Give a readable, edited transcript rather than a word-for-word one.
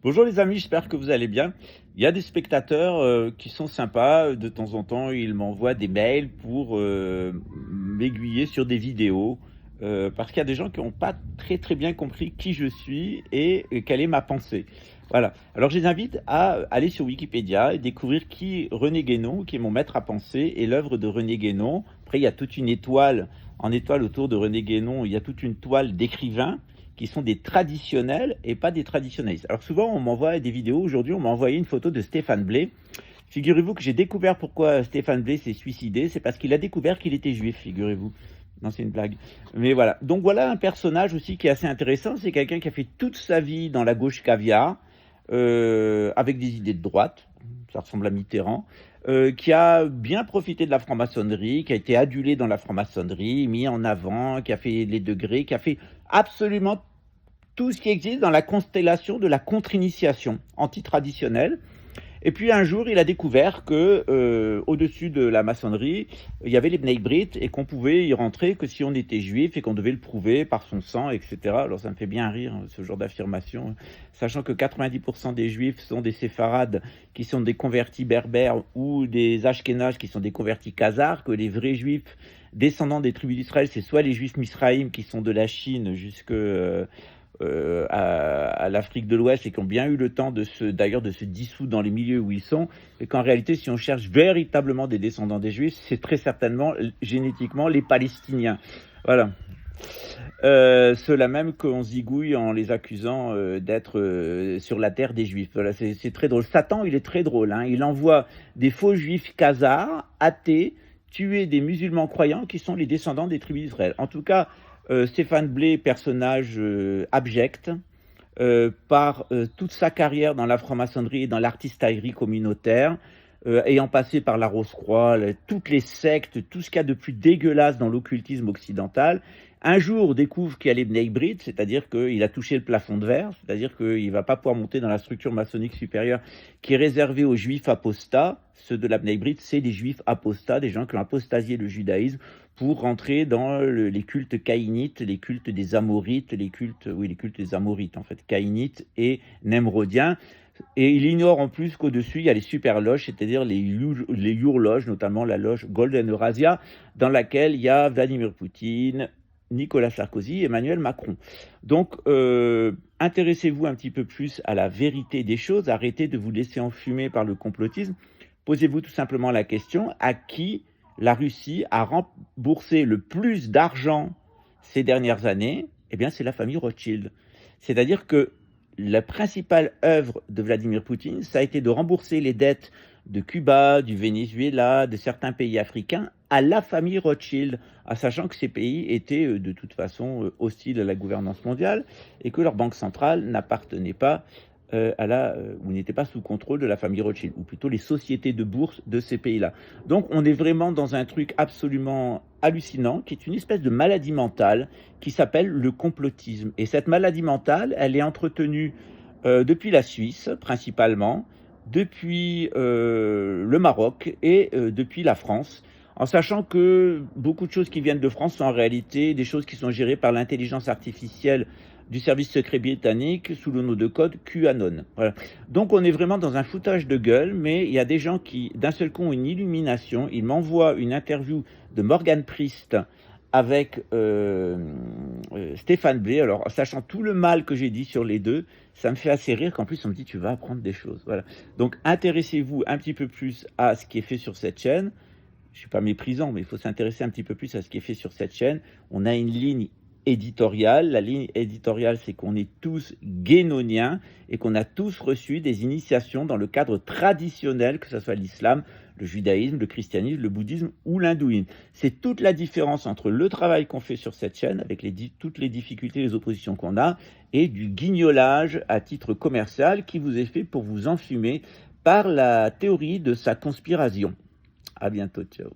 Bonjour les amis, j'espère que vous allez bien. Il y a des spectateurs qui sont sympas, de temps en temps ils m'envoient des mails pour m'aiguiller sur des vidéos, parce qu'il y a des gens qui n'ont pas très très bien compris qui je suis et quelle est ma pensée. Voilà. Alors je les invite à aller sur Wikipédia et découvrir qui René Guénon, qui est mon maître à penser, et l'œuvre de René Guénon. Après il y a toute une étoile, en étoile autour de René Guénon, il y a toute une toile d'écrivains qui sont des traditionnels et pas des traditionnalistes. Alors souvent, on m'envoie des vidéos. Aujourd'hui, on m'a envoyé une photo de Stéphane Blé. Figurez-vous que j'ai découvert pourquoi Stéphane Blé s'est suicidé. C'est parce qu'il a découvert qu'il était juif, figurez-vous. Non, c'est une blague. Mais voilà. Donc voilà un personnage aussi qui est assez intéressant. C'est quelqu'un qui a fait toute sa vie dans la gauche caviar, avec des idées de droite. Ça ressemble à Mitterrand. Qui a bien profité de la franc-maçonnerie, qui a été adulé dans la franc-maçonnerie, mis en avant, qui a fait les degrés, qui a fait absolument tout ce qui existe dans la constellation de la contre-initiation antitraditionnelle. Et puis un jour, il a découvert que au-dessus de la maçonnerie, il y avait les Bnei Brit et qu'on pouvait y rentrer que si on était juif et qu'on devait le prouver par son sang, etc. Alors ça me fait bien rire ce genre d'affirmation, sachant que 90% des juifs sont des séfarades qui sont des convertis berbères ou des ashkénazes qui sont des convertis khazars, que les vrais juifs descendants des tribus d'Israël, c'est soit les juifs misraïm qui sont de la Chine jusque à l'Afrique de l'Ouest et qui ont bien eu le temps d'ailleurs de se dissoudre dans les milieux où ils sont, et qu'en réalité, si on cherche véritablement des descendants des Juifs, c'est très certainement génétiquement les Palestiniens. Voilà. Ceux-là même qu'on zigouille en les accusant d'être sur la terre des Juifs. Voilà, c'est très drôle. Satan, il est très drôle. Hein. Il envoie des faux Juifs khazars, athées, tuer des musulmans croyants qui sont les descendants des tribus d'Israël. En tout cas, Stéphane Blé, personnage abject, par toute sa carrière dans la franc-maçonnerie et dans l'artistaillerie communautaire, ayant passé par la Rose-Croix, toutes les sectes, tout ce qu'il y a de plus dégueulasse dans l'occultisme occidental. Un jour, découvre qu'il y a les Bnei Brit, c'est-à-dire qu'il a touché le plafond de verre, c'est-à-dire qu'il ne va pas pouvoir monter dans la structure maçonnique supérieure qui est réservée aux juifs apostats. Ceux de la Bnei Brit, c'est des juifs apostats, des gens qui ont apostasié le judaïsme pour rentrer dans les cultes caïnites, les cultes des Amorites, les cultes des Amorites en fait, caïnites et némrodiens. Et il ignore en plus qu'au-dessus, il y a les super loges, c'est-à-dire les Yur-loges, notamment la loge Golden Eurasia, dans laquelle il y a Vladimir Poutine, Nicolas Sarkozy, Emmanuel Macron. Donc, intéressez-vous un petit peu plus à la vérité des choses, arrêtez de vous laisser enfumer par le complotisme. Posez-vous tout simplement la question, à qui la Russie a remboursé le plus d'argent ces dernières années? Eh bien, c'est la famille Rothschild. C'est-à-dire que la principale œuvre de Vladimir Poutine, ça a été de rembourser les dettes de Cuba, du Venezuela, de certains pays africains à la famille Rothschild, en sachant que ces pays étaient de toute façon hostiles à la gouvernance mondiale et que leur banque centrale n'appartenait pas ou n'était pas sous contrôle de la famille Rothschild, ou plutôt les sociétés de bourse de ces pays-là. Donc on est vraiment dans un truc absolument hallucinant, qui est une espèce de maladie mentale qui s'appelle le complotisme. Et cette maladie mentale, elle est entretenue depuis la Suisse, principalement, depuis le Maroc et depuis la France, en sachant que beaucoup de choses qui viennent de France sont en réalité des choses qui sont gérées par l'intelligence artificielle du service secret britannique sous le nom de code QAnon. Voilà. Donc on est vraiment dans un foutage de gueule, mais il y a des gens qui d'un seul coup ont une illumination. Ils m'envoient une interview de Morgan Priest avec Stéphane Blé. Alors sachant tout le mal que j'ai dit sur les deux, ça me fait assez rire qu'en plus on me dit tu vas apprendre des choses. Voilà. Donc intéressez-vous un petit peu plus à ce qui est fait sur cette chaîne. Je ne suis pas méprisant, mais il faut s'intéresser un petit peu plus à ce qui est fait sur cette chaîne. On a une ligne éditoriale. La ligne éditoriale, c'est qu'on est tous guénoniens et qu'on a tous reçu des initiations dans le cadre traditionnel, que ce soit l'islam, le judaïsme, le christianisme, le bouddhisme ou l'hindouisme. C'est toute la différence entre le travail qu'on fait sur cette chaîne, avec toutes les difficultés, les oppositions qu'on a, et du guignolage à titre commercial qui vous est fait pour vous enfumer par la théorie de sa conspiration. À bientôt, ciao.